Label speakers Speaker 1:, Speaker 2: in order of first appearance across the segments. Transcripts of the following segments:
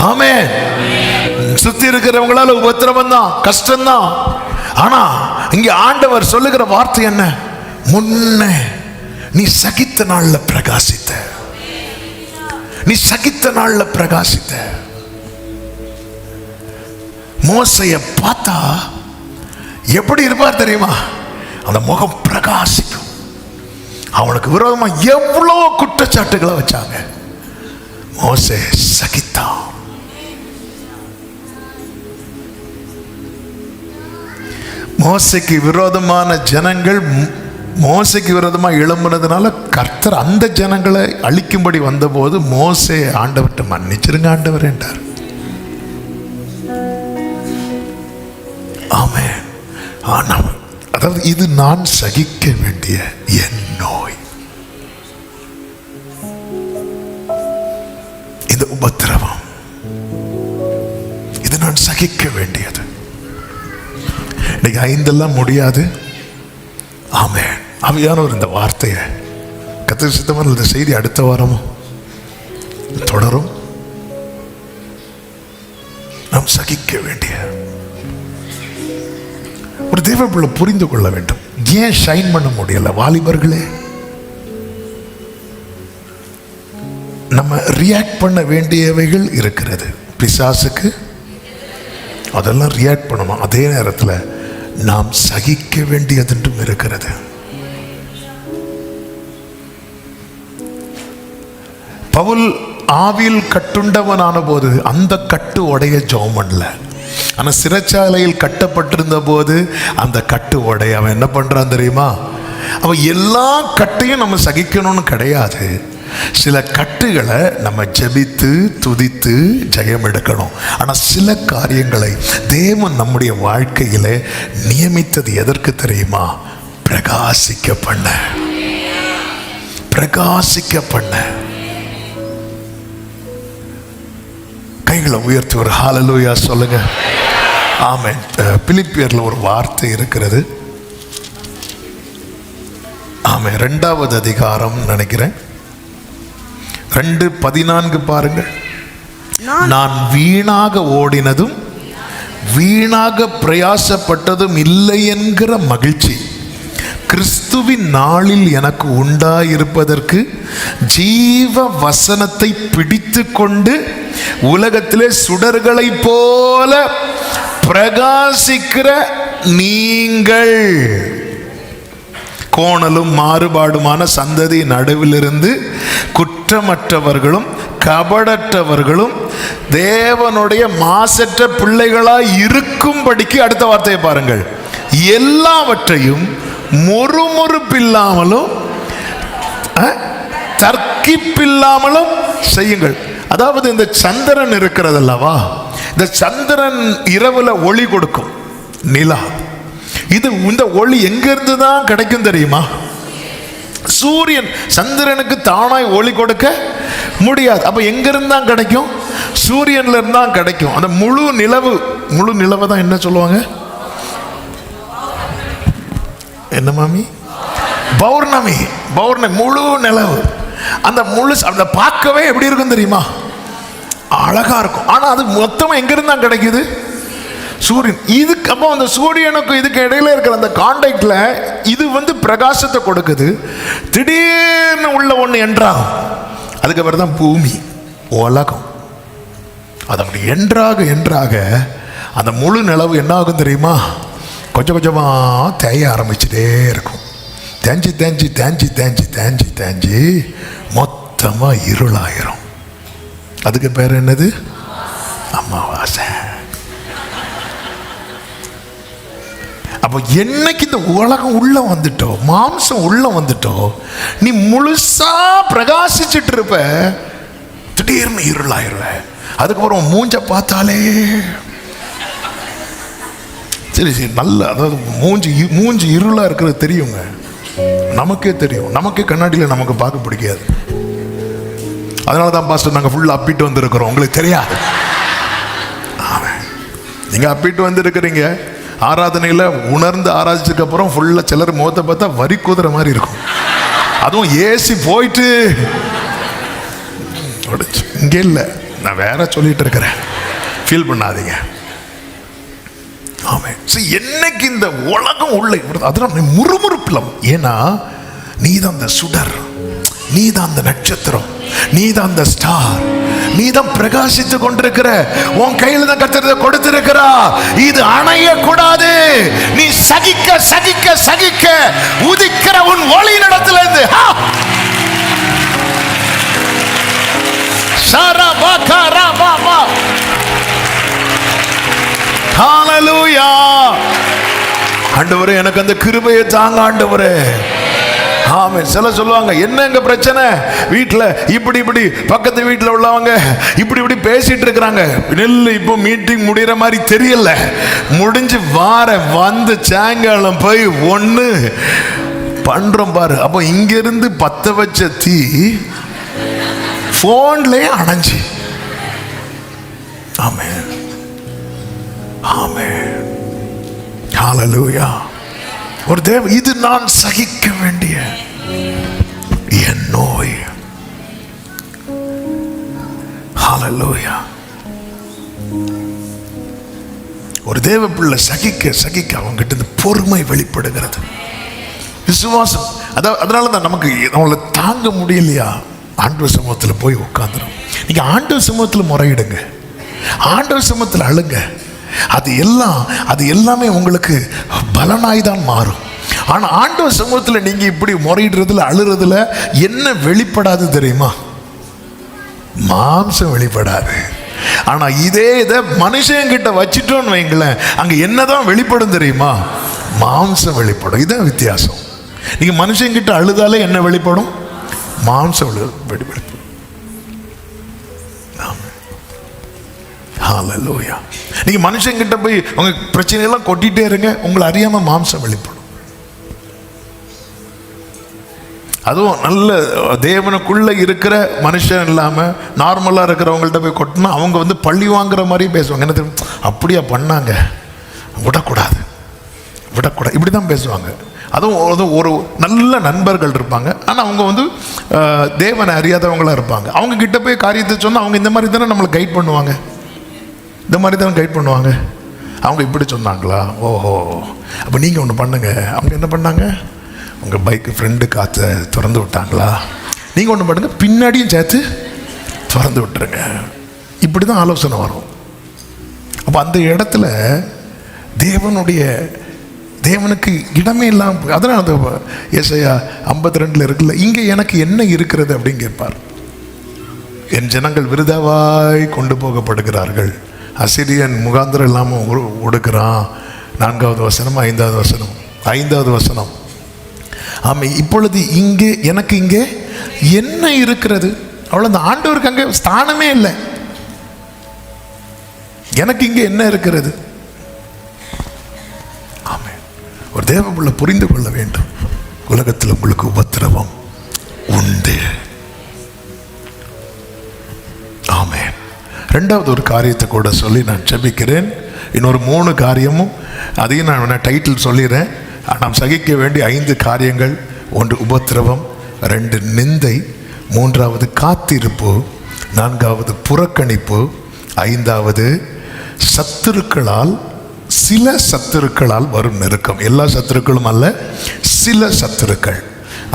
Speaker 1: ஆமென். சுத்தி இருக்கிறவங்களால உபத்திரவம் தான், கஷ்டம்தான். ஆனா இங்க ஆண்டவர் சொல்லுகிற வார்த்தை என்ன? முன்னே நீ சகித்த நாள்ல பிரகாசித்த, நீ சகித்த நாள்ல பிரகாசித்த. மோசைய பார்த்தா எப்படி இருப்பார் தெரியுமா? அந்த முகம் பிரகாசிக்கும். அவனுக்கு விரோதமா எவ்வளவு குற்றச்சாட்டுகளை வச்சாங்க, மோசே சகித்தான். மோசைக்கு விரோதமான ஜனங்கள் மோசைக்கு விரோதமாக எழும்புனதுனால கர்த்தர் அந்த ஜனங்களை அழிக்கும்படி வந்தபோது மோசே ஆண்டவர்கிட்ட மன்னிச்சிருங்க ஆண்டவர் என்றார். ஆமென். ஆனால் அதாவது இது நான் சகிக்க வேண்டிய என் நோய், இந்த உபத்திரவம், இது நான் சகிக்க வேண்டியது. இன்னைக்கு 5 முடியாது. ஆமென். ஆவியானவர் இந்த வார்த்தையை கர்த்தர் சித்தமான இந்த செய்தி அடுத்த வாரமும் தொடரும். நாம் சகிக்க வேண்டிய ஒரு தேவ பிள்ளை புரிந்து கொள்ள வேண்டும். ஏன் ஷைன் பண்ண முடியல? வாலிபர்களே, நம்ம ரியாக்ட் பண்ண வேண்டியவைகள் இருக்கிறது. பிசாசுக்கு அதெல்லாம் ரியாக்ட் பண்ணணும். அதே நேரத்தில் நாம் சகிக்க வேண்டியதென்றும் இருக்கிறது. பவுல் ஆவியில் கட்டுண்டவனான போது அந்த கட்டு உடைய ஜெபம் பண்ணல. ஆனா சிறைச்சாலையில் கட்டப்பட்டிருந்த போது அந்த கட்டு உடைய அவன் என்ன பண்றான் தெரியுமா? அவன் எல்லா கட்டையும் நம்ம சகிக்கணும்னு கிடையாது. சில கட்டுகளை நம்ம ஜெபித்து துதித்து ஜெயம் எடுக்கணும். ஆனால் சில காரியங்களை தேவன் நம்முடைய வாழ்க்கையில நியமித்தது எதற்கு தெரியுமா? பிரகாசிக்க பண்ண, பிரகாசிக்க பண்ண. கைகளை உயர்த்தி ஒரு ஹல்லேலூயா சொல்லுங்க. ஆமென். பிலிப்பியர்ல ஒரு வார்த்தை இருக்கிறது. ஆமென். 2வது அதிகாரம் நினைக்கிறேன், 2:14 பாருங்கள். நான் வீணாக ஓடினதும் வீணாக பிரயாசப்பட்டதும் இல்லை என்கிற மகிழ்ச்சி கிறிஸ்துவின் நாளில் எனக்கு உண்டாயிருப்பதற்கு ஜீவ வசனத்தை பிடித்து கொண்டு உலகத்திலே சுடர்களை போல பிரகாசிக்கிற நீங்கள் கோணலும் மாறுபாடுமான சந்ததி நடுவிலிருந்து குற்றமற்றவர்களும் கபடற்றவர்களும் தேவனுடைய மாசற்ற பிள்ளைகளாய் இருக்கும்படிக்கு, அடுத்த வார்த்தையை பாருங்கள், எல்லாவற்றையும் முறுமுறுப்பில்லாமலும் தர்க்கிப்பில்லாமலும் செய்யுங்கள். அதாவது இந்த சந்திரன் இருக்கிறதல்லவா, இந்த சந்திரன் இரவுல ஒளி கொடுக்கும், நிலா. இந்த ஒளி எங்கிருந்து தான் கிடைக்கும் தெரியுமா? சூரியன் சந்திரனுக்கு தானாய் ஒளி கொடுக்க முடியாது. அப்ப எங்கிருந்து தான் கிடைக்கும்? சூரியன்ல இருந்து தான் கிடைக்கும். அந்த முழு நிலவை தான் என்ன சொல்லுவாங்க? என்ன மாமி? பௌர்ணமி. முழு நிலவு. அந்த முழு அந்த பார்க்கவே எப்படி இருக்கும் தெரியுமா? அழகா இருக்கும். ஆனா அது மொத்தமா எங்கிருந்து தான் கிடைக்குது? சூரியன். இதுக்கு அப்போ அந்த சூரியனுக்கு இதுக்கு இடையில இருக்கிற அந்த கான்டாக்ட்ல இது பிரகாசத்தை கொடுக்குது. திடீர்னு உள்ள ஒன்று என்றாகும். அதுக்கப்புறம் தான் பூமி, உலகம். அது அப்படி என்றாக அந்த முழு நிலவு என்ன ஆகும் தெரியுமா? கொஞ்சம் கொஞ்சமாக தேய ஆரம்பிச்சுட்டே இருக்கும். தேஞ்சி மொத்தமாக இருளாயிரும். அதுக்கு பேர் என்னது? அமாவாசை. அப்போ என்னைக்கு இந்த உலகம் உள்ள வந்துட்டோ, மாம்சம் உள்ள வந்துட்டோ, நீ முழுசா பிரகாசிச்சுட்டு இருப்ப, திடீர்னு இருளாயிருவ. அதுக்கப்புறம் மூஞ்ச பார்த்தாலே சரி நல்ல, அதாவது மூஞ்சி இருளா இருக்கிறது தெரியுங்க, நமக்கே தெரியும். நமக்கே கண்ணாடியில் நமக்கு பார்க்க பிடிக்காது. அதனால தான் பாஸ்டர் நாங்கள் ஃபுல்லாக அப்பிட்டு வந்துருக்கிறோம். உங்களுக்கு தெரியாது. நீங்கள் அப்பிட்டு வந்துருக்கிறீங்க. ஆராதனையில் உணர்ந்து ஆராய்ச்சிக்கு அப்புறம் ஃபுல்லாக சிலர் முகத்தை பார்த்தா வரி குதிர மாதிரி இருக்கும். அதுவும் ஏசி போயிட்டு இங்கே இல்லை, நான் வேற சொல்லிட்டு இருக்கிறேன், ஃபீல் பண்ணாதீங்க. ஆமே. என்னைக்கு இந்த உலகம் உள்ள அதனால முறுமுறுப்பிலம். ஏன்னா நீதான் அந்த சுடர், நீதான் அந்த நட்சத்திரம், நீதான் அந்த ஸ்டார், நீதான் பிரகாசித்து கொண்டிருக்கிற. உன் கையில தான் கர்த்தர் கொடுத்திருக்கிறா. இது அணைய கூடாது. நீ சகிக்க சகிக்க சகிக்க உதிக்கிற உன் ஒளி நடத்துல இருந்து ஆண்டவரே எனக்கு அந்த கிருபையை தாங்க ஆண்டவரே. ஆமே. சில சொல்லுவாங்க, என்ன எங்க பிரச்சனை வீட்டில் இப்படி இப்படி, பக்கத்து வீட்டில் உள்ளவங்க இப்படி இப்படி பேசிட்டு இருக்கிறாங்க. நெல் இப்போ மீட்டிங் முடிகிற மாதிரி தெரியல, முடிஞ்சு வந்து சாயங்காலம் போய் ஒன்று பண்றோம் பாரு. அப்போ இங்கிருந்து பத்த வச்ச தீ போன்லயே அணைஞ்சு. ஆமே ஆமே. ஹல்லேலூயா. ஒரு தேவ, இது நான் சகிக்க வேண்டிய என் நோய். ஹல்லேலூயா. ஒரு தேவ பிள்ளை சகிக்க சகிக்க அவங்ககிட்ட இருந்து பொறுமை வெளிப்படுகிறது, விசுவாசம். அதனால தான் நமக்கு அவங்கள தாங்க முடியலையா, ஆண்டவர் சமூகத்தில் போய் உட்காந்துரும். நீங்க ஆண்டவர் சமூகத்தில் முறையிடுங்க, ஆண்டவர் சமூகத்தில் அழுங்க. அது எல்லாமே உங்களுக்கு பலனாய் தான் மாறும். ஆனா ஆண்டவர் சமூகத்தில் நீங்க இப்படி முறையிடுறதுல அழுறதுல என்ன வெளிப்படாது தெரியுமா? மாம்சம் வெளிப்படாது. ஆனா இதை மனுஷன் கிட்ட வச்சிட்டோன்னு வைங்களேன், அங்க என்னதான் வெளிப்படும் தெரியுமா? மாம்சம் வெளிப்படும். இதான் வித்தியாசம். நீங்க மனுஷன் கிட்ட அழுதாலே என்ன வெளிப்படும்? மாம்சம் வெளிப்படும். ஹல்லேலூயா. நீங்க மனுஷன் கிட்ட போய் உங்க பிரச்சனையெல்லாம் கொட்டிட்டே இருங்க, உங்களை அறியாம மாம்சம் வெளிப்படும். அதுவும் நல்ல தேவனுக்குள்ள இருக்கிற மனுஷன் இல்லாம நார்மலா இருக்கிறவங்கள்ட்ட போய் கொட்டினா அவங்க பள்ளி வாங்குற மாதிரி பேசுவாங்க. என்ன தெரியும், அப்படியா பண்ணாங்க, விடக்கூடாது விடக்கூடாது, இப்படிதான் பேசுவாங்க. அதுவும் ஒரு நல்ல நண்பர்கள் இருப்பாங்க, ஆனால் அவங்க தேவனை அறியாதவங்களா இருப்பாங்க. அவங்க கிட்ட போய் காரியத்தை சொன்னால் அவங்க இந்த மாதிரி தானே நம்மளை கைட் பண்ணுவாங்க, இந்த மாதிரி தானே கைட் பண்ணுவாங்க. அவங்க இப்படி சொன்னாங்களா, ஓஹோ அப்போ நீங்கள் ஒன்று பண்ணுங்க. அவங்க என்ன பண்ணாங்க, உங்கள் பைக்கு ஃப்ரெண்டு காற்றை திறந்து விட்டாங்களா, நீங்கள் ஒன்று பண்ணுங்க, பின்னாடியும் சேர்த்து திறந்து விட்டுருங்க. இப்படி தான் ஆலோசனை வரும். அப்போ அந்த இடத்துல தேவனுக்கு இடமே இல்லாமல், அதனால் அந்த ஏசாயா 52 இருக்குல்ல, இங்கே எனக்கு என்ன இருக்கிறது அப்படின்னு கேட்பார். என் ஜனங்கள் விருதாவாய் கொண்டு போகப்படுகிறார்கள், அசிரியன் முகாந்திரம் இல்லாமல் ஒடுக்கிறான். 4வது வசனம் 5வது வசனம் 5வது வசனம். ஆமாம், இப்பொழுது இங்கே எனக்கு இங்கே என்ன இருக்கிறது? அவ்வளோ, அந்த ஆண்டவருக்கு அங்கே ஸ்தானமே இல்லை. எனக்கு இங்கே என்ன இருக்கிறது? ஒரு தேவனுள்ள புரிந்து கொள்ள வேண்டும், உலகத்தில் உங்களுக்கு உபத்திரவம் உண்டு. ஆமென். 2வது ஒரு காரியத்தை கூட சொல்லி நான் ஜெபிக்கிறேன். இன்னொரு 3 காரியமும் அதையும் நான் டைட்டில் சொல்லிடுறேன். நாம் சகிக்க வேண்டிய 5 காரியங்கள். 1 உபத்திரவம், 2 நிந்தை, 3வது காத்திருப்பு, 4வது புறக்கணிப்பு, 5வது சத்துருக்களால், சில சத்துருக்களால் வரும் நெருக்கம். எல்லா சத்துருக்களும் அல்ல, சில சத்துருக்கள்.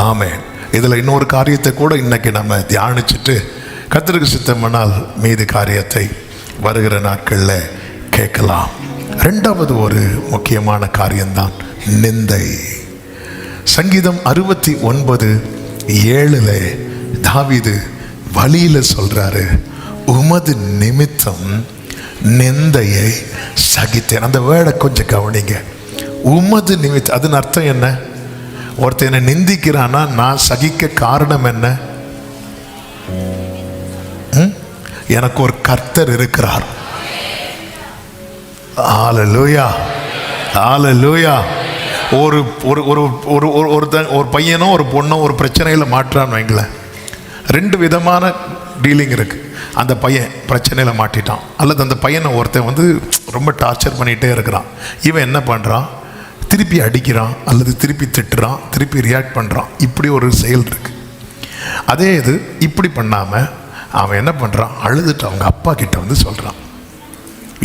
Speaker 1: ஆமென். இதில் இன்னொரு காரியத்தை கூட இன்னைக்கு நம்ம தியானிச்சுட்டு கர்த்தருக்கு சித்தமானால் மீதி காரியத்தை வருகிற நாட்களில் கேட்கலாம். 2வது ஒரு முக்கியமான காரியம்தான் நிந்தை. சங்கீதம் 69:7 தாவீது வழியில சொல்றாரு, உமது நிமித்தம் நிந்தையை சகித்தேன். அந்த வேர்டை கொஞ்சம் கவனிங்க. உமது நிமித்தம், அதன் அர்த்தம் என்ன? ஒருத்தன் என்னை நிந்திக்கிறானா நான் சகிக்க காரணம் என்ன? எனக்கு ஒரு கர்த்தர் இருக்கிறார். ஹல்லேலூயா, ஹல்லேலூயா. ஒரு ஒரு பையனோ ஒரு பொண்ணோ ஒரு பிரச்சனையில் மாட்டுறான்னு வைங்களேன், 2 விதமான டீலிங் இருக்கு. அந்த பையன் பிரச்சனையில் மாட்டிட்டான், அல்லது அந்த பையனை ஒருத்தன் ரொம்ப டார்ச்சர் பண்ணிகிட்டே இருக்கிறான். இவன் என்ன பண்ணுறான், திருப்பி அடிக்கிறான், அல்லது திருப்பி திட்டுறான், திருப்பி ரியாக்ட் பண்ணுறான். இப்படி ஒரு செயல் இருக்கு. அதே இது இப்படி பண்ணாமல் அவன் என்ன பண்றான், அழுதுட்டு அவங்க அப்பா கிட்ட வந்து சொல்றான்.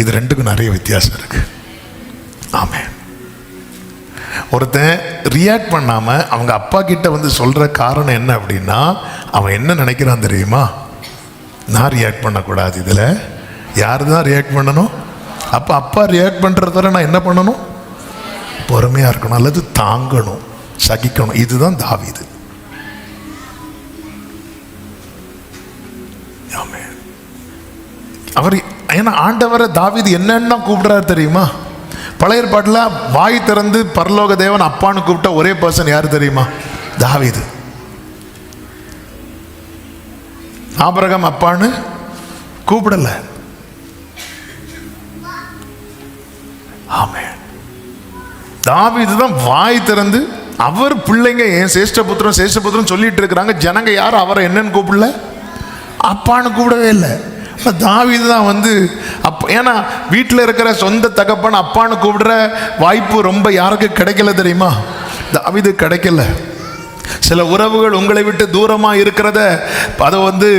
Speaker 1: இது ரெண்டுக்கும் நிறைய வித்தியாசம் இருக்கு. ஆமென். ஒருத்தன் ரியாக்ட் பண்ணாம அவங்க அப்பா கிட்ட வந்து சொல்ற காரணம் என்ன அப்படின்னா, அவன் என்ன நினைக்கிறான் தெரியுமா, நான் ரியாக்ட் பண்ணக்கூடாது, இதுல யாரு தான் ரியாக்ட் பண்ணணும். அப்ப அப்பா ரியாக்ட் பண்றத நான் என்ன பண்ணணும், பொறுமையா இருக்கணும் அல்லது தாங்கணும், சகிக்கணும். இதுதான் தாவீது. அவர் ஏன்னா ஆண்டவரை தாவீது என்னன்னா கூப்பிடுறாரு தெரியுமா. பழைய ஏற்பாட்டில் வாய் திறந்து பரலோக தேவன் அப்பான்னு கூப்பிட்ட ஒரே பர்சன் யாரு தெரியுமா, தாவீது. ஆபிரகாம் அப்பான்னு கூப்பிடல. ஆமென். தாவீது தான் வாய் திறந்து, அவர் பிள்ளைங்க என் சேஷ்டபுத்திரன் சொல்லிட்டு இருக்கிறாங்க, ஜனங்க யாரும் அவரை என்னன்னு கூப்பிடல, அப்பான்னு கூப்பிடவே இல்லை. தாவீது தான் வந்து ஏன்னா வீட்டில் இருக்கிற சொந்த தகப்பன் அப்பான்னு கூப்பிடுற வாய்ப்பு ரொம்ப யாருக்கு கிடைக்கல தெரியுமா, தாவீது கிடைக்கல. சில உறவுகள் உங்களை விட்டு தூரமா இருக்கிறத அதை வந்து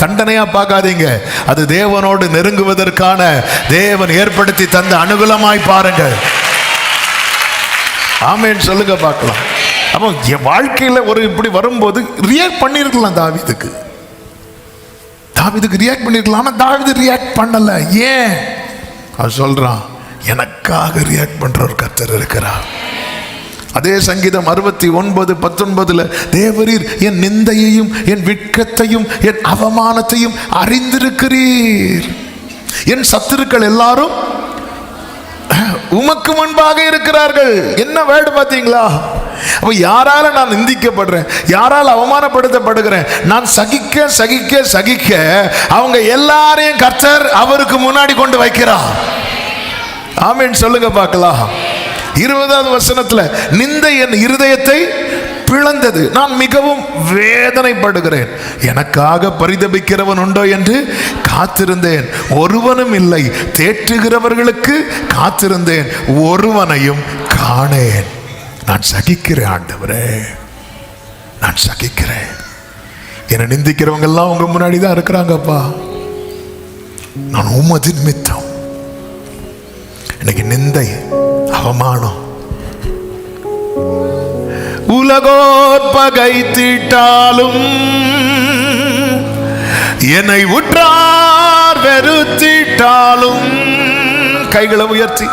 Speaker 1: தண்டனையா பார்க்காதீங்க, அது தேவனோடு நெருங்குவதற்கான தேவன் ஏற்படுத்தி தந்த அனுகூலமாய் பாருங்க. ஆமென் சொல்லுங்க பார்க்கலாம். அப்போ வாழ்க்கையில ஒரு இப்படி வரும்போது ரியாக்ட் பண்ணிருக்கலாம், தாவீதுக்கு ரியாக்ட் பண்ணிருக்கலாம். ஆனா தாவீது ரியாக்ட் பண்ணல. ஏன்? அது சொல்றான், எனக்காக ரியாக்ட் பண்ற ஒரு கர்த்தர் இருக்கிறார். அதே சங்கீதம் 69:19 தேவரீர் என் நிந்தையையும் என் வெட்கத்தையும் என் அவமானத்தையும் அறிந்திருக்கிறீர், என் சத்துருக்கள் எல்லாரும் உமக்கு முன்பாக இருக்கிறார்கள். என்ன வேர்டு பாத்தீங்களா? அப்ப யாரால நான் நிந்திக்கப்படுறேன், யாரால் அவமானப்படுத்தப்படுகிறேன், நான் சகிக்க சகிக்க சகிக்க அவங்க எல்லாரையும் கர்த்தர் அவருக்கு முன்னாடி கொண்டு வைக்கிறார். ஆமென் சொல்லுங்க பார்க்கலாம். 20வது வசனத்துல, நிந்தை என் இருதயத்தை பிளந்தது, நான் மிகவும் வேதனைப்படுகிறேன், எனக்காக பரிதபிக்கிறவன் உண்டோ என்று காத்திருந்தேன், ஒருவனும் இல்லை, தேற்றுகிறவர்களுக்கு காத்திருந்தேன், ஒருவனையும் காணேன். நான் சகிக்கிறேன் ஆண்டவரே, நான் சகிக்கிறேன். என்னை நிந்திக்கிறவங்க எல்லாம் உங்க முன்னாடி தான் இருக்கிறாங்கப்பா, நான் உமது நிமித்தம். இன்னைக்கு நிந்தை அவமானம், உலகோர் பகை தீட்டாலும் என்னை உற்றார் வெறுத்திட்டாலும், கைகளை உயர்த்தி,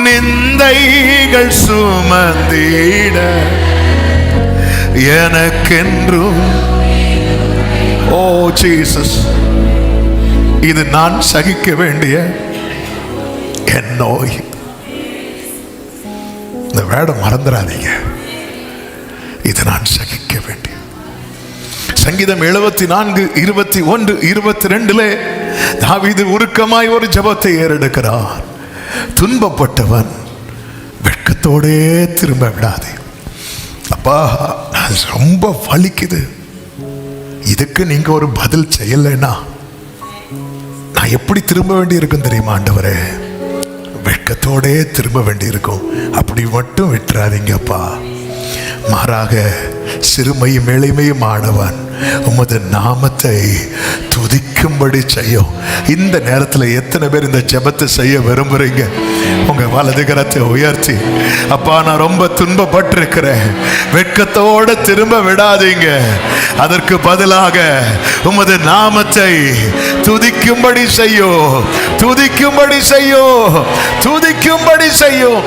Speaker 1: நிந்தைகள் சுமந்திட எனக்கென்றும், ஓ ஜீசஸ், இது நான் சகிக்க வேண்டிய என் நோய். இந்த வேடம் மறந்துடாதீங்க, இது நான் சகிக்க வேண்டிய. சங்கீதம் 74:21-22 தாவீது உருக்கமாய் ஒரு ஜெபத்தை ஏறெடுக்கிறார். துன்பப்பட்டவன் வெட்கத்தோடே திரும்ப விடாதே. அப்பா ரொம்ப வலிக்குது, இதுக்கு நீங்க ஒரு பதில் செய்யலைன்னா நான் எப்படி திரும்ப வேண்டி இருக்கும் தெரியுமா ஆண்டவரே? வெட்கத்தோடே திரும்ப வேண்டி இருக்கும். அப்படி மட்டும் விட்டுறாதீங்கப்பா. மாறாக சிறுமையும் எளிமையும் ஆனவன் உமது நாமத்தை துதிக்கும்படி செய்யும். இந்த நேரத்தில் எத்தனை பேர் இந்த ஜெபத்தை செய்ய விரும்புறீங்க? உங்க வலது கரத்தை உயர்த்தி, அப்பா நான் ரொம்ப துன்பப்பட்டிருக்கிறேன், வெட்கத்தோடு திரும்ப விடாதீங்க, அதற்கு பதிலாக உமது நாமத்தை துதிக்கும்படி செய்யும், துதிக்கும்படி செய்யும், துதிக்கும்படி செய்யும்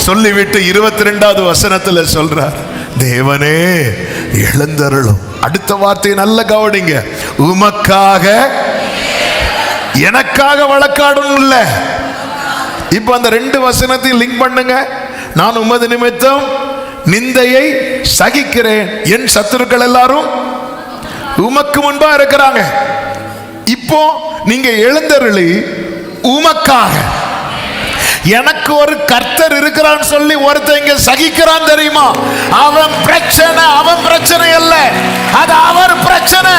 Speaker 1: சொல்லிவிட்டு 22வது வசனத்துல சொல்றார், தேவனே எழுந்தருளும். அடுத்த வார்த்தையை நல்ல கவனிங்க, உமக்காக எனக்காக வழக்காடணும் இல்ல. இப்ப அந்த 2 வசனத்தையும் லிங்க் பண்ணுங்க. நான் உமது நிமித்தம் நிந்தையை சகிக்கிறேன், என் சத்துருக்கள் எல்லாரும் உமக்கு முன்பா இருக்கிறாங்க. இப்போ நீங்க எழுந்தருளி உமக்காக, எனக்கு ஒரு கர்த்தர் இருக்கிறான்னு சொல்லி ஒருத்தன் இங்க சகிக்கிறான் தெரியுமா? அவன் பிரச்சனை அல்ல, அது அவர் பிரச்சனை.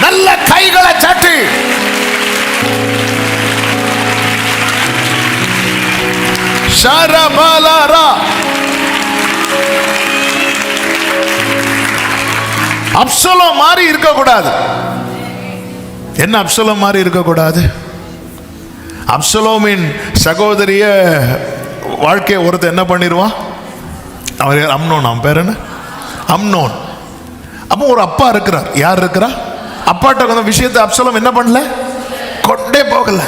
Speaker 1: நல்ல கைகளை தட்டி ஷரபலரா. அப்சலோம் மாதிரி இருக்கக்கூடாது. என்ன அப்சலோம் மாதிரி இருக்கக்கூடாது? அப்சலோமின் சகோதரிய வாழ்க்கையை ஒருத்தர் என்ன பண்ணிடுவான்? அவர் அம்னோன், அவன் பேர் என்ன? அம்னோன். அப்போ ஒரு அப்பா இருக்கிறார். யார் இருக்கிறா? அப்பாட்ட கொஞ்சம் விஷயத்தை அப்சலோம் என்ன பண்ணல, கொண்டே போகல.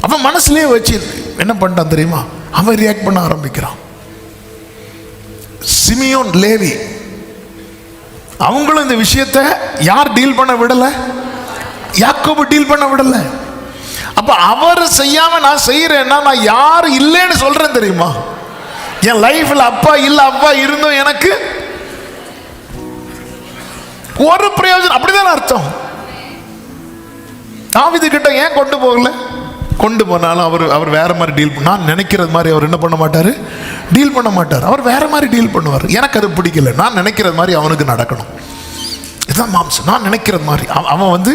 Speaker 1: அவன் மனசுலயே வச்சு என்ன பண்ணிட்டான் தெரியுமா? அவன் ரியாக்ட் பண்ண ஆரம்பிக்கிறான். சிமியோன், லேவி, அவங்களும் இந்த விஷயத்தை யார் டீல் பண்ண விடல? யாக்கோபு டீல் பண்ண விடல. அப்ப அவர் செய்யாம நான் செய்யறேன்னா நான் யாரு இல்லைன்னு சொல்றேன் தெரியுமா? என் லைஃப்ல அப்பா இல்ல, அப்பா இருந்தும் எனக்கு ஒரு பிரயோஜனம். அப்படிதான் அர்த்தம். தாவீது கிட்ட ஏன் கொண்டு போகல? கொண்டு போனாலும் அவர் வேற மாதிரி டீல் பண்ண, நான் நினைக்கிறது மாதிரி அவர் என்ன பண்ண மாட்டாரு, டீல் பண்ண மாட்டார். அவர் வேற மாதிரி டீல் பண்ணுவார். எனக்கு அது பிடிக்கல, நான் நினைக்கிறது மாதிரி அவனுக்கு நடக்கணும், இதுதான் மாம்சம், நான் நினைக்கிறது மாதிரி அவன்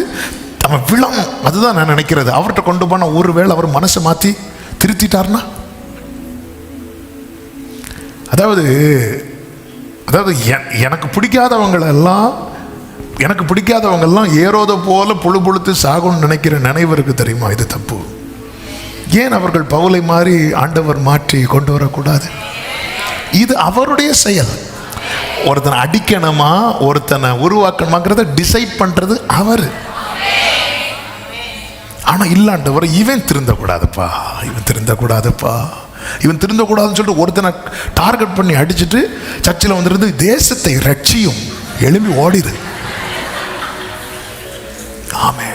Speaker 1: அவன் விழணும், அதுதான் நான் நினைக்கிறது. அவர்கிட்ட கொண்டு போன ஒருவேளை அவர் மனசை மாற்றி திருத்திட்டார்னா, அதாவது எனக்கு பிடிக்காதவங்கெல்லாம் ஏரோத போல புழு புழுத்து சாகும்னு நினைக்கிற நினைவு இருக்கு தெரியுமா? இது தப்பு. ஏன் அவர்கள் பவுலை மாதிரி ஆண்டவர் மாற்றி கொண்டு வரக்கூடாது? இது அவருடைய செயல். ஒருத்தனை அடிக்கணுமா, ஒருத்தனை உருவாக்கணுமாங்கிறத டிசைட் பண்றது அவர். ஆனா இல்லாண்டவர் இவன் திருந்தக்கூடாதுப்பா, இவன் திருந்தக்கூடாதுன்னு சொல்லிட்டு ஒருத்தனை டார்கெட் பண்ணி அடிச்சுட்டு சர்ச்சில் வந்துருந்து தேசத்தை ரட்சியும் எழுப்பி ஓடிது. ஆமே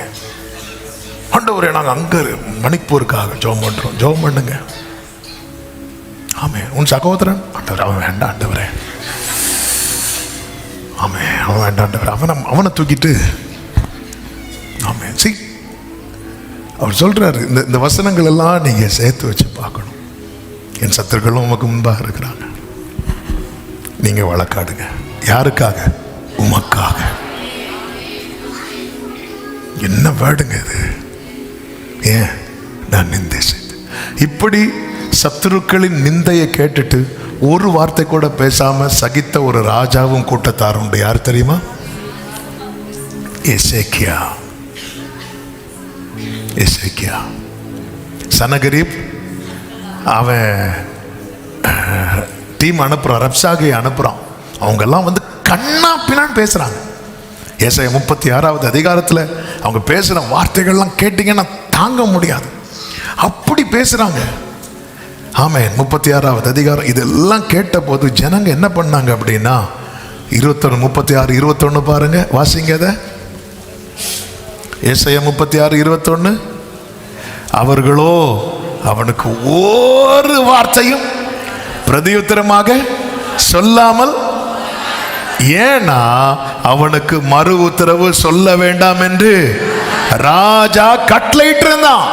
Speaker 1: ஆண்டவரே, நாங்கள் அங்கே மணிப்பூருக்காக ஜெபம் பண்றோம், ஜெபம் பண்ணுங்க. ஆமே உன் சகோதரன், ஆண்டவர் அவன் வேண்டாம் ஆண்டவரே, ஆமே அவன் வேண்டாம் ஆண்டவர், அவனை தூக்கிட்டு. ஆமே சி அவர் சொல்றாரு, இந்த வசனங்கள் எல்லாம் நீங்க சேர்த்து வச்சு பார்க்கணும். என் சத்துருக்களும் உமக்கு முன்பாக இருக்கிறாங்க, நீங்க வழக்காடுங்க. யாருக்காக? உமக்காக. என்ன வேடுங்க இது? ஏன் நான் நிந்தை செய்து, இப்படி சத்துருக்களின் நிந்தையை கேட்டுட்டு ஒரு வார்த்தை கூட பேசாம சகித்த ஒரு ராஜாவும் கூட்டத்தாரும் உண்டு. யார் தெரியுமா? எசேக்கியா. சனகரீப் அவன் டீம் அனுப்புறான், ரப்சாகை அனுப்புறான். அவங்க எல்லாம் வந்து கண்ணா பின்னான்னு பேசுறாங்க. ஏசாயா 36வது அதிகாரத்தில் அவங்க பேசுற வார்த்தைகள்லாம் கேட்டீங்கன்னா தாங்க முடியாது, அப்படி பேசுறாங்க. ஆமென். 36வது அதிகாரம். இதெல்லாம் கேட்ட போது ஜனங்க என்ன பண்ணாங்க அப்படின்னா, 21, 36, 21 பாருங்க, வாசிங்க அதை. ஏசாயா 36, 21. அவர்களோ அவனுக்கு ஒரு வார்த்தையும் பிரதியுத்தரமாக சொல்லாமல், ஏனா அவனுக்கு மறு உத்தரவு சொல்ல வேண்டாம் என்று ராஜா கட்டளையிட்டு இருந்தான்.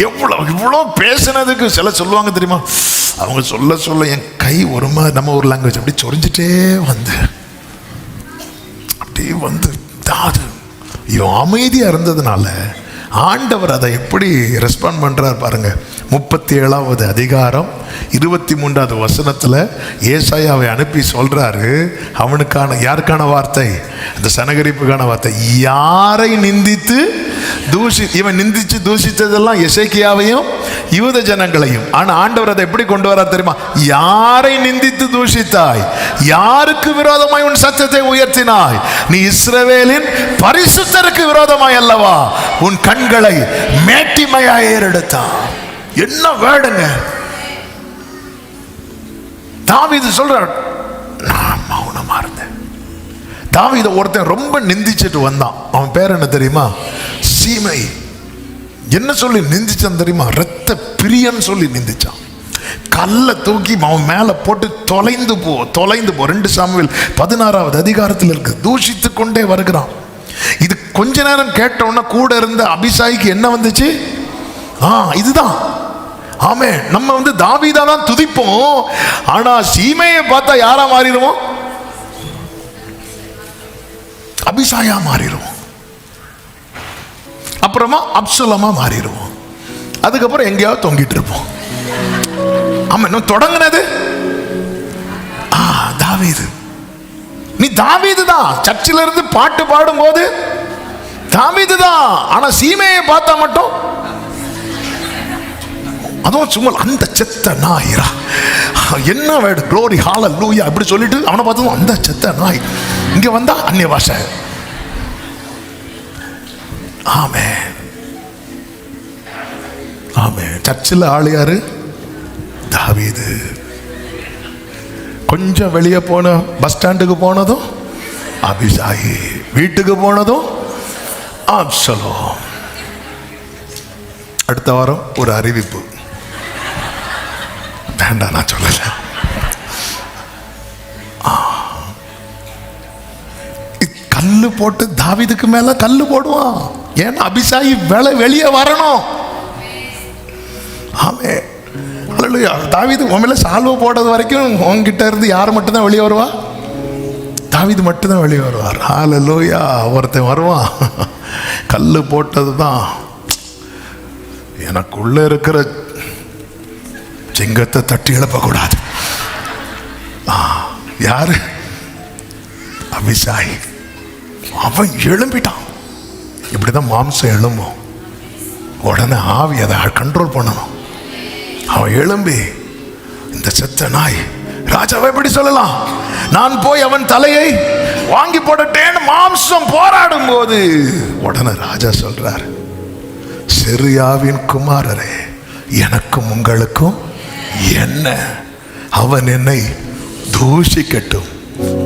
Speaker 1: இவ்வளோ பேசினதுக்கு சில சொல்லுவாங்க தெரியுமா, அவங்க சொல்ல என் கை ஒரு மாதிரி, நம்ம ஒரு லாங்குவேஜ் அப்படி சொரிஞ்சிட்டே வந்து அப்படியே வந்து இவன் அமைதியா இருந்ததுனால ஆண்டவர் அதை எப்படி ரெஸ்பாண்ட் பண்றார் பாருங்க. 37வது அதிகாரம் 23வது வசனத்துல ஏசாயாவை அனுப்பி சொல்றாரு, அவனுக்கான யாருக்கான வார்த்தை? அந்த சனகரிப்புக்கான வார்த்தை. யாரை நிந்தித்து இவன் நிந்திச்சு தூஷித்ததெல்லாம் எசேக்கியாவையும் யூத ஜனங்களையும். ஆனா ஆண்டவர் அதை எப்படி கொண்டு வர தெரியுமா? யாரை நிந்தித்து தூஷித்தாய், யாருக்கு விரோதமாய் உன் சத்தத்தை உயர்த்தினாய், நீ இஸ்ரவேலின் பரிசுத்தருக்கு விரோதமாய் அல்லவா உன் கண்களை மேட்டிமையாய் ஏறெடுத்தான். என்ன வேடுங்க! தாவீது சொல்றார், நான் மௌனமா இருந்தேன். தாவீதை ஒருத்தன் ரொம்ப நிந்திச்சுட்டு வந்தான். அவன் பேர் என்ன தெரியுமா? சீமை. என்ன சொல்லி நிந்திச்சான் தெரியுமா? ரத்த பிரியன் சொல்லி நிந்திச்சான். கல்லை தூக்கி அவன் மேல போட்டு தொலைந்து போ. 2 சாமுவேல் 16வது அதிகாரத்தில் இருக்கு. தூஷித்து கொண்டே வருகிறான். இது கொஞ்ச நேரம் கேட்டோன்னா கூட இருந்த அபிசாய்க்கு என்ன வந்துச்சு? இதுதான். ஆமே, நம்ம வந்து தாவீதா தான் துதிப்போம், ஆனா சீமையை பார்த்தா யாரா மாறிடுவோம்? அபிசாயா மாறிடுவோம். அப்புறமா அப்சலமா மாறிடுவோம். அதுக்கப்புறம் எங்கேயாவது தொங்கிட்டு இருப்போம். ஆமா, இன்னும் தொடங்கினது தாவீது. நீ தாவீது தான். சர்ச்சில் இருந்து பாட்டு பாடும் போது தாவீது தான். ஆனா சீமையை பார்த்தா மட்டும் அதுவும் சும்மா அந்த செத்த நாயிரா என்ன வேடு க்ளோரி ஹalleluya அப்படி சொல்லிட்டு அவனை பார்த்ததும் அந்த செத்த நாய். இங்க வந்தா அந்நிய பாஷை. ஆமென் ஆமென். சர்ச்சில் ஆளு யாரு? தாவீது. கொஞ்சம் வெளியே போன பஸ் ஸ்டாண்டுக்கு போனதும் அபிஷாயி, வீட்டுக்கு போனதும் அப்சலோம். அடுத்த வாரம் ஒரு அறிவிப்பு வேண்டாம், நான் சொல்லல. கல்லு போட்டு தாவீதுக்கு மேல கல்லு போடுவான். ஏன்னா அபிஷாயி வெளியே வரணும். ஆமே அல்லேலூயா. தாவீது உண்மையில சால்வை போடுறது வரைக்கும் உங்ககிட்ட இருந்து யார் மட்டும்தான் வெளியே வருவா? தாவீது மட்டும்தான் வெளியே வருவார். அல்லேலூயா. ஒருத்தன் வருவான், கல்லு போட்டது தான் எனக்குள்ள இருக்கிற சிங்கத்தை தட்டி எழுப்பக்கூடாது. யாரு? அபிஷாய். அவன் எழும்பிட்டான். இப்படிதான் மாம்சம் எழும்பும். உடனே ஆவி அதை கண்ட்ரோல் பண்ணணும். அவன் எழும்பி இந்த செத்த நாய் ராஜாவை எப்படி சொல்லலாம், நான் போய் அவன் தலையை வாங்கி போடட்டேன்னு மாம்சம் போராடும் போது உடனே ராஜா சொல்றார், செருயாவின் குமாரரே, எனக்கும் உங்களுக்கும் என்ன? அவன் என்னை தூஷிக்கட்டும்,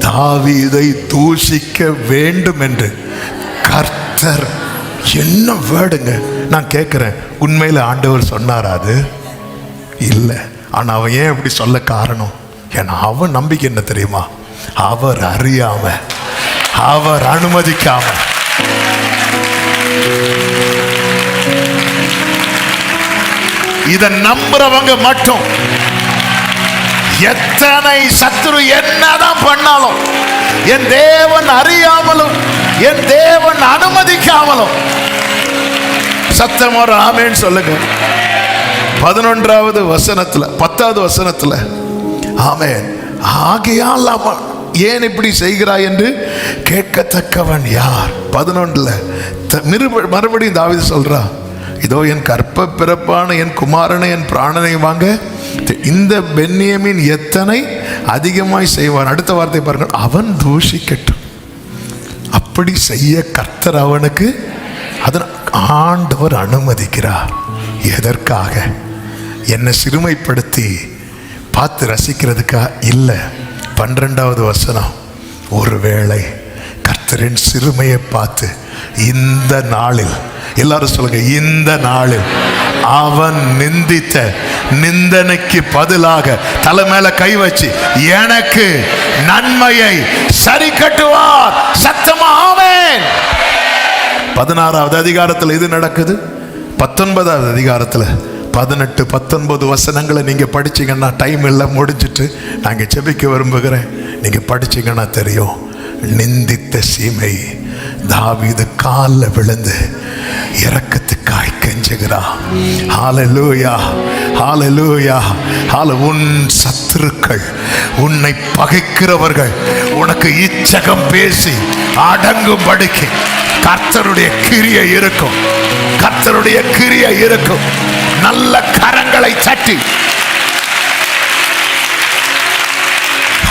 Speaker 1: தாவீதை தூஷிக்க வேண்டும் என்று கர்த்தர். என்ன வேடுங்க. நான் கேட்கிறேன், உண்மையில ஆண்டவர் சொன்னாரா? அது இல்லை. ஆனா அவன் ஏன் இப்படி சொல்ல காரணம்? ஏன்னா அவன் நம்பிக்கை என்ன தெரியுமா? அவர் அறியாம, அவர் அனுமதிக்காம. இத நம்புறவங்க மட்டும் எத்தனை சத்துரு என்னதான் பண்ணாலும், என் தேவன் அறியாமலும் என் தேவன் அனுமதிக்காமலும், சத்தம் ஒரு ஆமென் சொல்லுங்க. 11வது வசனத்துல 10வது வசனத்துல ஆமென். ஆகையால் அவன் ஏன் இப்படி செய்கிறாய் என்று கேட்கத்தக்கவன் யார்? 11ல் மறுபடியும் தாவீது சொல்றா, இதோ என் கற்ப பிறப்பான என் குமாரனை என் பிராணனை வாங்க இந்த பென்யமீன் எத்தனை அதிகமாய் செய்வான். அடுத்த வார்த்தை பாருங்கள், அவன் தூஷிக்கட்டும். அப்படி செய்ய கர்த்தர் அவனுக்கு அதன் ஆண்டவர் அனுமதிக்கிறார். எதற்காக? என்னை சிறுமைப்படுத்தி பார்த்து ரசிக்கிறதுக்கா? இல்லை. 12வது வசனம், ஒருவேளை கர்த்தரின் சிறுமையை பார்த்து இந்த நாளில், எல்லாரும் சொல்லுங்க, இந்த நாளில் அவன் நிந்தித்த நிந்தனைக்கு பதிலாக தலை மேல கை வச்சு எனக்கு நன்மையை சரி கட்டுவார். சத்தமா ஆமென். 16வது அதிகாரத்தில் இது நடக்குது. 19வது அதிகாரத்தில் 18, 19 வசனங்களை நீங்க படிச்சீங்கன்னா, டைம் எல்லாம் முடிஞ்சிட்டு நாங்க ஜெபிக்க விரும்புகிறேன். நீங்க படிச்சீங்கன்னா தெரியும். நிந்தித்த சீமை தாவீது காலில் விழுந்து இரக்கத்துக்காய் கெஞ்சுகிறான். ஹல்லேலூயா, ஹல்லேலூயா, உன் சத்துருக்கள், உன்னை பகைக்கிறவர்கள் உனக்கு இச்சகம் பேசி அடங்கும்படிக்கு கர்த்தருடைய கிரியை இருக்கும். கர்த்தருடைய கிரியை இருக்கும். நல்ல கரங்களை தட்டி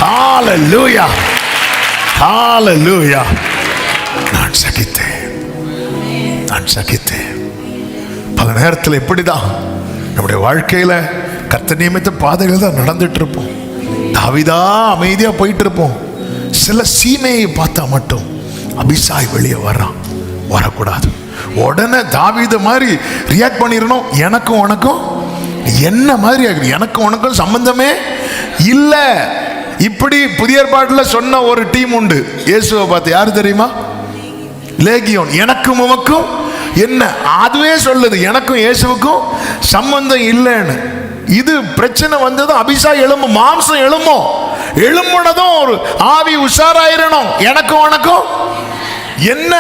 Speaker 1: ஹல்லேலூயா, ஹல்லேலூயா. நான் சகித்தேன். பல நேரத்தில் இப்படிதான் நம்முடைய வாழ்க்கையில கர்த்தர் நியமித்த பாதைகள் தான் நடந்துட்டு இருப்போம். தாவீதா அமைதியா போயிட்டு இருப்போம். சில சீமையை பார்த்தா மட்டும் அபிஷாய் வெளியே வர்றான். வரக்கூடாது. உடனே தாவீது மாதிரி ரியாக்ட் பண்ணிடணும். எனக்கும் உனக்கும் என்ன மாதிரி எனக்கும் உனக்கும் சம்பந்தமே இல்லை. இப்படி புதிய ஏற்பாட்டில் சொன்ன ஒரு டீம் உண்டு. இயேசுவை பார்த்து, யாரு தெரியுமா? லேகியோன். எனக்கும் உமக்கும் என்ன? அதுவே சொல்லுது எனக்கும் இயேசுவுக்கும் சம்பந்தம் இல்லைன்னு. இது பிரச்சனை வந்ததும் அபிஷாய் எழும்பும், மாம்சம் எழும்பும். எழும்புனதும் ஒரு ஆவி உஷாராயிரணும். எனக்கும் உனக்கும் என்ன?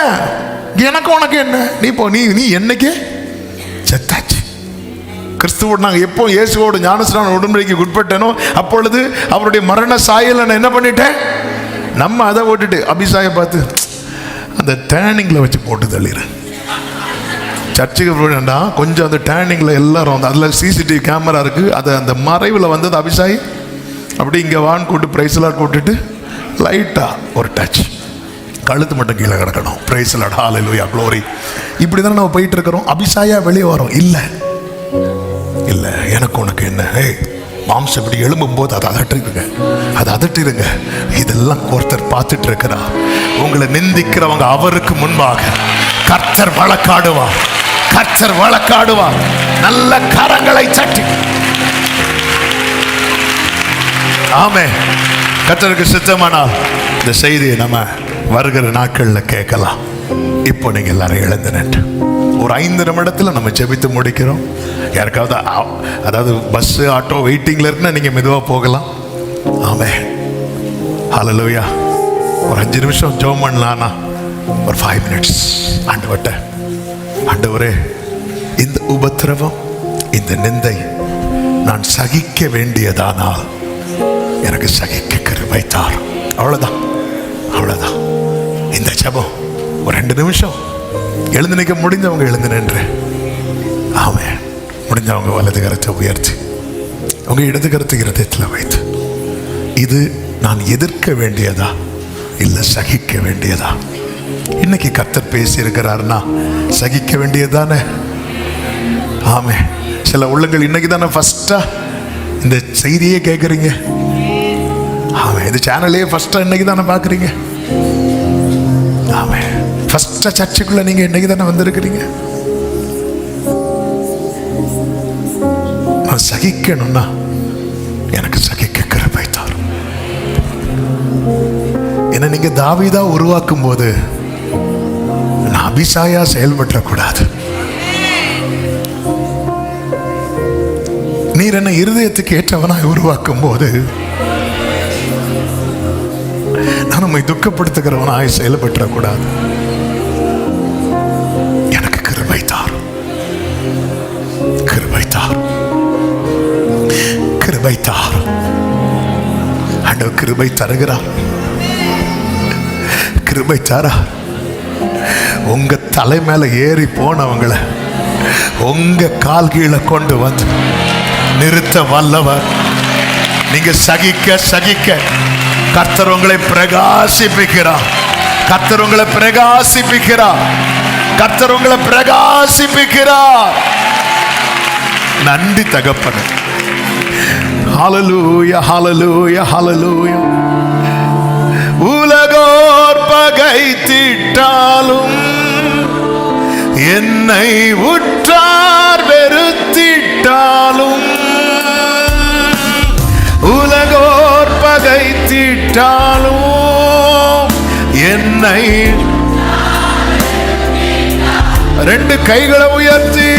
Speaker 1: எனக்கு உனக்கு என்ன? நீ போ, நீ என்னைக்கு செத்தாச்சு. கிறிஸ்துவோடு நாங்கள் எப்போ இயேசுவோடு ஞானஸ்நான உடன்படிக்கைக்கு உட்பட்டனோ அப்பொழுது அவருடைய மரண சாயலை நான் என்ன பண்ணிட்டேன்? நம்ம அதை போட்டுட்டு அபிசாயை பார்த்து அந்த டேர்னிங்கில் வச்சு போட்டு தள்ளிடு. சர்ச்சுக்கு போயிடா கொஞ்சம் அந்த டேர்னிங்கில் எல்லாரும் வந்து அதில் சிசிடிவி கேமரா இருக்குது. அது அந்த மறைவில் வந்தது அபிசாய் அப்படி இங்கே வான் கூட்டு ப்ரைஸ்லாட் கூட்டுட்டு லைட்டாக ஒரு டச், கழுத்து மட்டும் கீழே கிடக்கணும். ப்ரைஸ்லாட், ஹல்லேலூயா, க்ளோரி. இப்படி தானே நம்ம போயிட்டு இருக்கிறோம். அபிசாயா வெளியே வரோம். இல்லை இல்லை, எனக்கு உனக்கு என்ன, மாம்சம் இப்படி எழும்பும் போது அதை அதட்டிருங்க, அதை அதட்டிருங்க. இதெல்லாம் ஒருத்தர் பார்த்துட்டு இருக்கிறா. உங்களை நிந்திக்கிறவங்க அவருக்கு முன்பாக கர்த்தர் வழக்காடுவார், கர்த்தர் வழக்காடுவார். நல்ல கரங்களை தட்டி. ஆமே. கர்த்தருக்கு சித்தமானால் இந்த செய்தியை நம்ம வருகிற நாட்களில் கேட்கலாம். இப்போ நீங்கள் எல்லாரும் எழுந்து நின்று ஒரு 5 நிமிடத்தில் நம்ம ஜெபித்து முடிக்கிறோம். யாருக்காவது அதாவது பஸ்ஸு ஆட்டோ வெயிட்டிங்கில் இருக்குன்னா நீங்கள் மெதுவாக போகலாம். ஆமே. ஹல்லேலூயா. ஒரு 5 நிமிஷம் ஜெபம் பண்ணலான்னா ஒரு 5 மினிட்ஸ் ஆண்டவர்ட்ட, ஆண்டவரே இந்த உபத்திரவம், இந்த நிந்தை நான் சகிக்க வேண்டியதானால் எனக்கு சகிக்க கிருபை தார். அவ்வளோதான், அவ்வளோதான். இந்த ஜெபம் ஒரு 2 நிமிஷம். எழுந்து நிற்க முடிஞ்சவங்க எழுந்து நின்று. ஆமே. முடிஞ்சவங்க வலது கரத்தை உயர்த்தி அவங்க இடது கரத்தை இருதயத்தில் வைத்து, இது நான் எதிர்க்க வேண்டியதா இல்லை சகிக்க வேண்டியதா? இன்னைக்கு கர்த்தர் பேசி இருக்கிறாருன்னா சகிக்க வேண்டியதானே? ஆமே. சில உள்ளங்கள் இன்னைக்கு தானே ஃபர்ஸ்டா இந்த செய்தியே கேட்குறீங்க. ஆமே. இந்த சேனலே ஃபர்ஸ்டா இன்னைக்கு தானே பார்க்குறீங்க. ஆமே. ஃபர்ஸ்டா சர்ச்சுக்குள்ள நீங்க இன்னைக்கு தானே வந்திருக்கிறீங்க. நான் சகிக்கணும்னா எனக்கு சகிக்க கிருபை தார். என்ன நீங்க தாவீதா உருவாக்கும் போது நான் அபிசாயா செயல்படக்கூடாது. நீர் என்ன இருதயத்துக்கு ஏற்றவனாய் உருவாக்கும் போது நான் உம்மை துக்கப்படுத்துகிறவனாய் செயல்படக்கூடாது. எனக்கு கிருபை தார், கிருபை தார், கிருபை தார். ஆண்டவர் கிருபை தருகிறார், கிருபை தாரா. உங்க தலை மேல ஏறி போனவங்களை உங்க கால் கீழே கொண்டு வந்து நிறுத்த வல்லவர். நீங்க சகிக்க சகிக்க கர்த்தர் உங்களை பிரகாசிப்பிக்கிறார், கர்த்தர் உங்களை பிரகாசிப்பிக்கிறார், கர்த்தர் உங்களை பிரகாசிப்பிக்கிறார். நன்றி தகப்பனே. ஹல்லேலூயா, ஹல்லேலூயா, ஹல்லேலூயா. உலகோர் பகைத்திட்டாலும் என்னை உற்றார் வெறுத்திட்டாலும், உலகோர் பகைத்திட்டாலும் என்னை, 2 கைகளை உயர்த்தி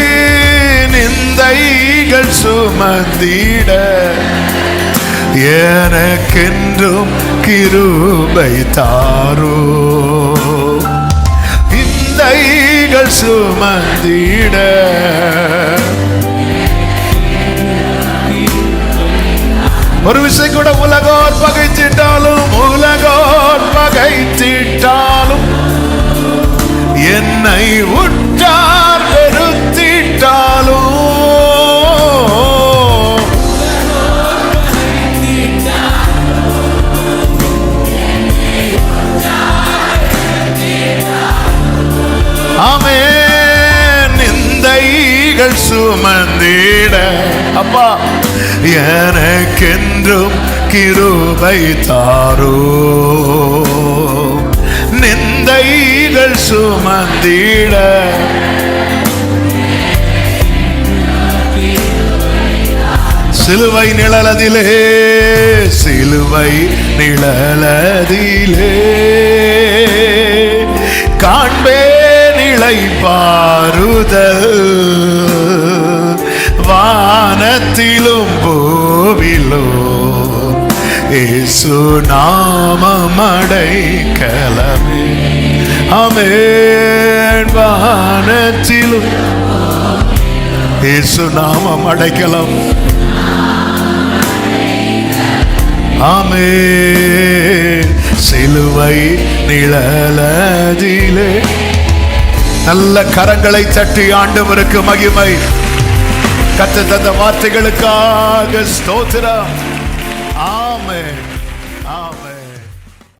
Speaker 1: நிந்தைகள் சுமந்திட எனக்கென்றும் கிருபை தாரோ. நிந்தைகள் சுமந்திட ஒரு விஷயம் கூட, உலகோர் பகைத்திட்டாலும், உலகோர் பகைத்திட்டாலும் என்னை உற்றார் வெறுத்திட்டாலும், ஆமென். நிந்தைகள் சுமந்திட அப்பா எனக்கென்றும் கிருபை தாரோ. நிந்தைகள் சுமந்திட சிலுவை நிழலதிலே, சிலுவை நிழலதிலே காண்பே நிலை பாருதல், வானத்திலும் பூவிலோ இயேசு நாமம் அடைக்கலமே. ஆமென். வானத்திலும் இயேசு நாமம் அடைக்கலம். ஆமென். சிலுவை நிழலதிலே. நல்ல கரங்களை தட்டி ஆண்டவருக்கு மகிமை. கர்த்தர் தந்த வார்த்தைகளுக்காக ஸ்தோத்திரம். ஆமென், ஆமென்.